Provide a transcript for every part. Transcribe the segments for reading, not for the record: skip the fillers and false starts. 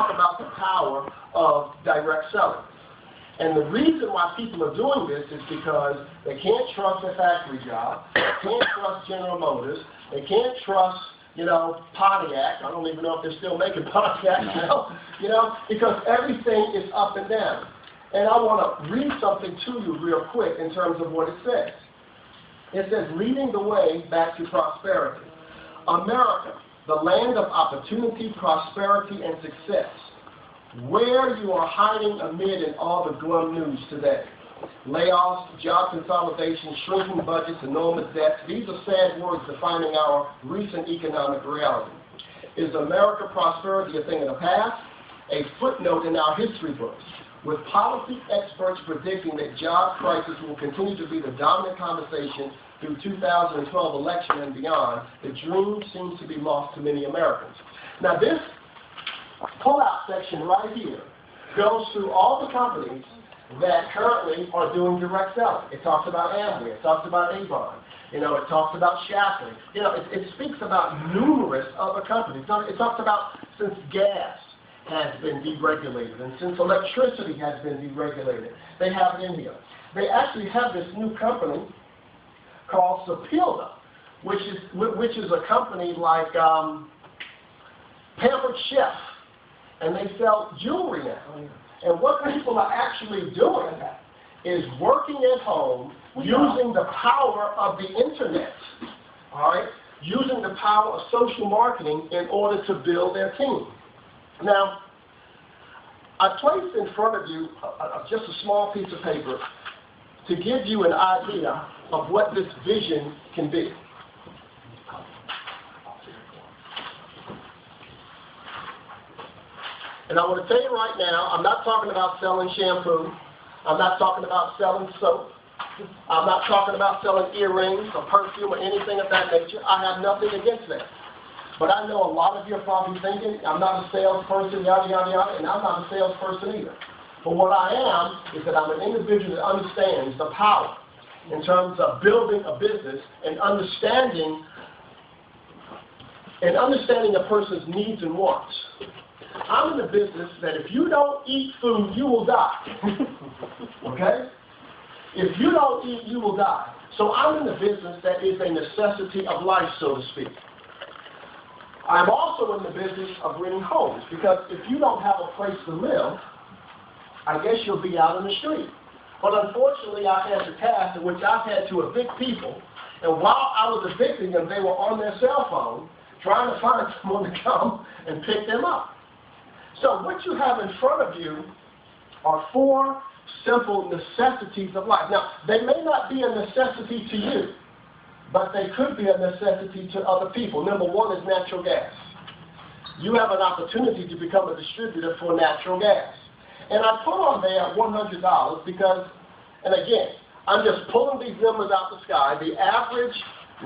talk about the power of direct selling. And the reason why people are doing this is because they can't trust their factory job, they can't trust General Motors, they can't trust, Pontiac. I don't even know if they're still making Pontiac now, because everything is up and down. And I want to read something to you real quick in terms of what it says. It says, leading the way back to prosperity. America, the land of opportunity, prosperity, and success. Where you are hiding amid in all the glum news today. Layoffs, job consolidation, shrinking budgets, enormous debts. These are sad words defining our recent economic reality. Is America prosperity a thing of the past? A footnote in our history books, with policy experts predicting that job crisis will continue to be the dominant conversation through 2012 election and beyond. The dream seems to be lost to many Americans. Now this pull-out section right here goes through all the companies that currently are doing direct selling. It talks about Amway, it talks about Avon, it talks about Shafley. It speaks about numerous other companies. It talks about since gas has been deregulated and since electricity has been deregulated, they have it in here. They actually have this new company called Sapilda, which is a company like Pampered Chef, and they sell jewelry now. And what people are actually doing is working at home using the power of the internet, all right? Using the power of social marketing in order to build their team. Now, I placed in front of you just a small piece of paper to give you an idea of what this vision can be. And I want to tell you right now, I'm not talking about selling shampoo. I'm not talking about selling soap. I'm not talking about selling earrings or perfume or anything of that nature. I have nothing against that. But I know a lot of you are probably thinking, I'm not a salesperson, yada, yada, yada, and I'm not a salesperson either. But what I am is that I'm an individual that understands the power in terms of building a business and understanding a person's needs and wants. I'm in the business that if you don't eat food, you will die. Okay? If you don't eat, you will die. So I'm in the business that is a necessity of life, so to speak. I'm also in the business of renting homes, because if you don't have a place to live, I guess you'll be out in the street. But unfortunately, I had the task in which I've had to evict people, and while I was evicting them, they were on their cell phone trying to find someone to come and pick them up. So what you have in front of you are 4 simple necessities of life. Now, they may not be a necessity to you, but they could be a necessity to other people. Number 1 is natural gas. You have an opportunity to become a distributor for natural gas. And I put on there $100 because, and again, I'm just pulling these numbers out the sky. The average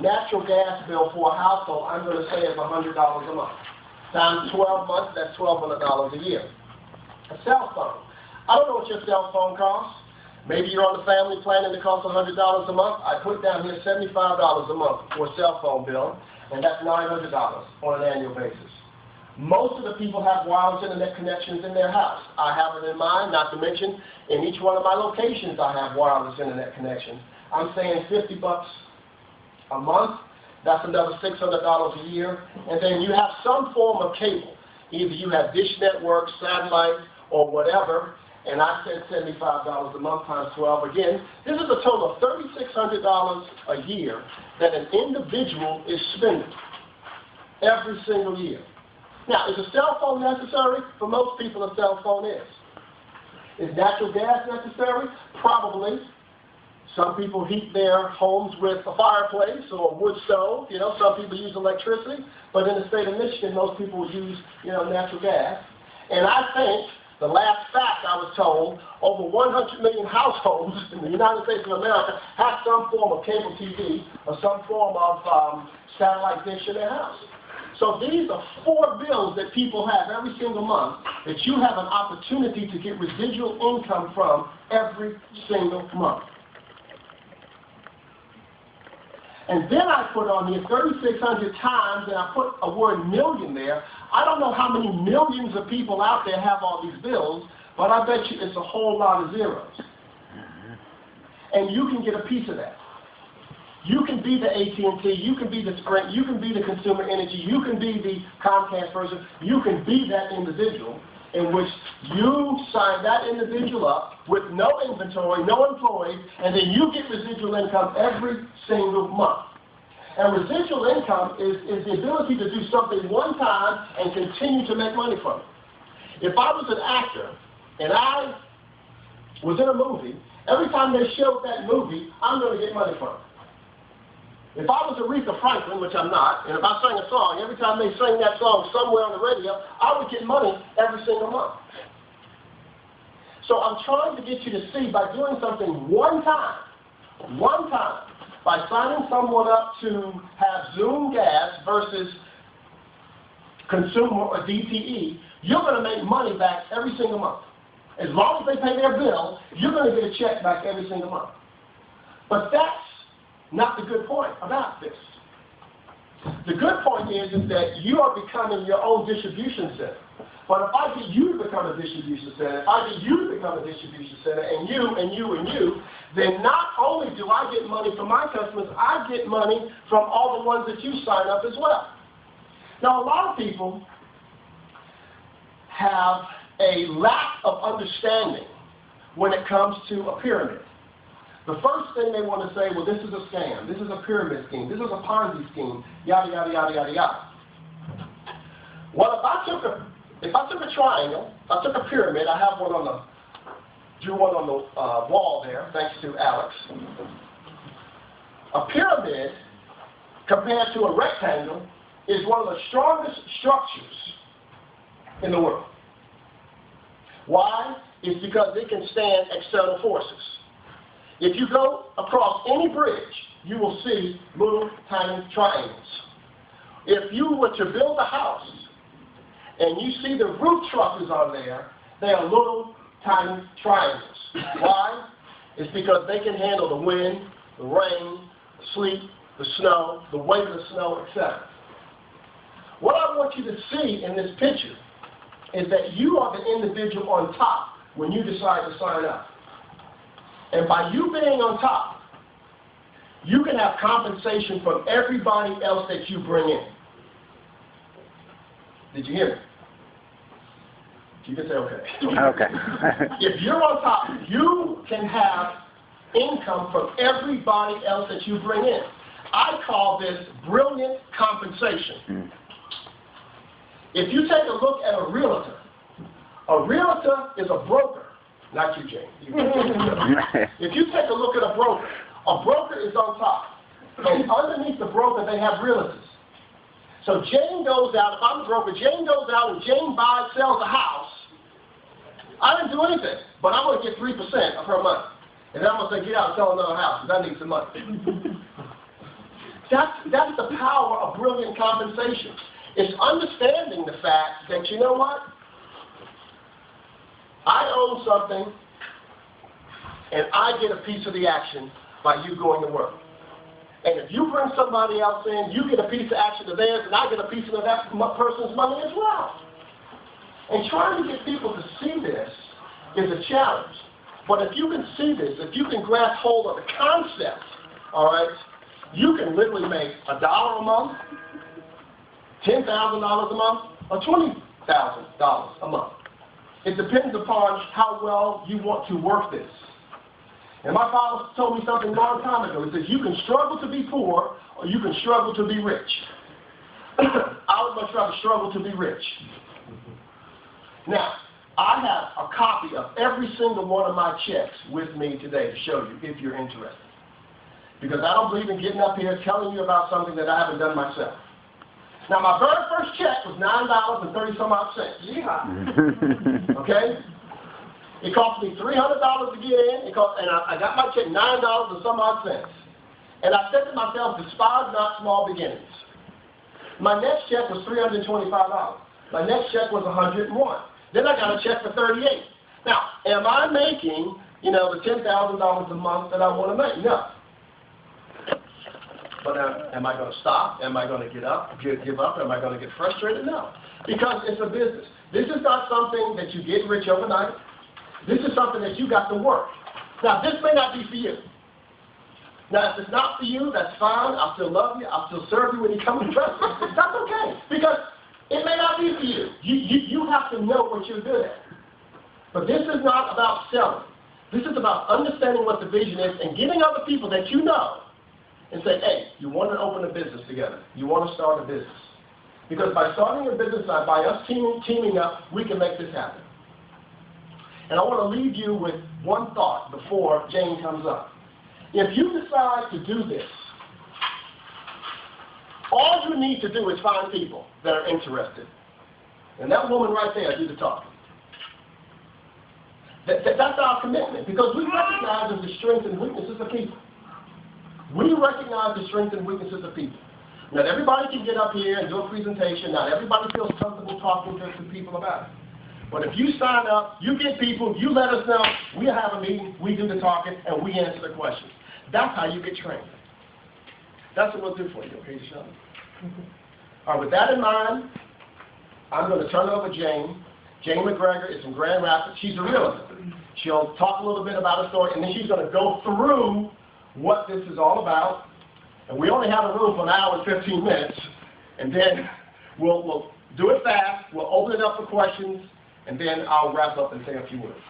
natural gas bill for a household, I'm going to say, is $100 a month. Times 12 months, that's $1,200 a year. A cell phone. I don't know what your cell phone costs. Maybe you're on the family plan and it costs $100 a month. I put down here $75 a month for a cell phone bill, and that's $900 on an annual basis. Most of the people have wireless internet connections in their house. I have it in mine, not to mention in each one of my locations I have wireless internet connections. I'm saying $50 a month. That's another $600 a year. And then you have some form of cable. Either you have Dish Network, satellite, or whatever. And I said $75 a month times 12. Again, this is a total of $3,600 a year that an individual is spending every single year. Now, is a cell phone necessary? For most people, a cell phone is. Is natural gas necessary? Probably. Some people heat their homes with a fireplace or a wood stove. Some people use electricity. But in the state of Michigan, most people use, natural gas. And I think the last fact I was told, over 100 million households in the United States of America have some form of cable TV or some form of satellite dish in their house. So these are 4 bills that people have every single month that you have an opportunity to get residual income from every single month. And then I put on here 3,600 times, and I put a word million there. I don't know how many millions of people out there have all these bills, but I bet you it's a whole lot of zeros. And you can get a piece of that. You can be the AT&T, you can be the Sprint, you can be the Consumer Energy, you can be the Comcast person, you can be that individual in which you sign that individual up with no inventory, no employees, and then you get residual income every single month. And residual income is the ability to do something one time and continue to make money from it. If I was an actor and I was in a movie, every time they showed that movie, I'm going to get money from it. If I was Aretha Franklin, which I'm not, and if I sang a song, every time they sang that song somewhere on the radio, I would get money every single month. So I'm trying to get you to see by doing something one time, by signing someone up to have Zoom gas versus consumer or DTE, you're going to make money back every single month. As long as they pay their bill, you're going to get a check back every single month. But that's not the good point about this. The good point is that you are becoming your own distribution center. But if I get you to become a distribution center, if I get you to become a distribution center, and you, then not only do I get money from my customers, I get money from all the ones that you sign up as well. Now, a lot of people have a lack of understanding when it comes to a pyramid. The first thing they want to say, well, this is a scam, this is a pyramid scheme, this is a Ponzi scheme, yada, yada, yada, yada, yada. Well, if I took a triangle, I took a pyramid, I have one drew one on the wall there, thanks to Alex. A pyramid, compared to a rectangle, is one of the strongest structures in the world. Why? It's because it can stand external forces. If you go across any bridge, you will see little tiny triangles. If you were to build a house and you see the roof trusses on there, they are little tiny triangles. Why? It's because they can handle the wind, the rain, the sleet, the snow, the weight of the snow, etc. What I want you to see in this picture is that you are the individual on top when you decide to sign up. And by you being on top, you can have compensation from everybody else that you bring in. Did you hear me? You can say okay. Okay. If you're on top, you can have income from everybody else that you bring in. I call this brilliant compensation. If you take a look at a realtor is a broker. Not you, Jane. If you take a look at a broker is on top. And underneath the broker, they have realtors. So Jane goes out, if I'm a broker, Jane goes out and Jane sells a house. I didn't do anything, but I'm going to get 3% of her money. And then I'm going to say, get out and sell another house, because I need some money. That's the power of brilliant compensation. It's understanding the fact that, you know what? I own something, and I get a piece of the action by you going to work. And if you bring somebody else in, you get a piece of action of theirs, and I get a piece of that person's money as well. And trying to get people to see this is a challenge. But if you can see this, if you can grasp hold of the concept, all right, you can literally make $1 a month, $10,000 a month, or $20,000 a month. It depends upon how well you want to work this. And my father told me something a long time ago. He says, you can struggle to be poor, or you can struggle to be rich. I would much rather struggle to be rich. Now, I have a copy of every single one of my checks with me today to show you if you're interested. Because I don't believe in getting up here telling you about something that I haven't done myself. Now, my very first check was $9.30-some-odd. Yeah. Okay? It cost me $300 to get in, and I got my check $9.some-odd. And I said to myself, despise not small beginnings. My next check was $325. My next check was $101. Then I got a check for $38. Now, am I making, the $10,000 a month that I want to make? No. But am I going to stop? Am I going to give up? Am I going to get frustrated? No. Because it's a business. This is not something that you get rich overnight. This is something that you got to work. Now, this may not be for you. Now, if it's not for you, that's fine. I'll still love you. I'll still serve you when you come to church. That's okay. Because it may not be for you. You have to know what you're good at. But this is not about selling. This is about understanding what the vision is and getting other people that you know and say, hey, you want to open a business together. You want to start a business. Because by starting a business, by us teaming up, we can make this happen. And I want to leave you with one thought before Jane comes up. If you decide to do this, all you need to do is find people that are interested. And that woman right there do the talking. That's our commitment, because we recognize the strengths and weaknesses of people. We recognize the strengths and weaknesses of people. Not everybody can get up here and do a presentation. Not everybody feels comfortable talking to people about it. But if you sign up, you get people, you let us know, we have a meeting, we do the talking, and we answer the questions. That's how you get trained. That's what we'll do for you, okay, Sean? All right, with that in mind, I'm going to turn it over to Jane. Jane McGregor is from Grand Rapids. She's a realtor. She'll talk a little bit about her story, and then she's going to go through what this is all about. And we only have a room for an hour and 15 minutes, and then we'll do it fast. We'll open it up for questions, and then I'll wrap up and say a few words.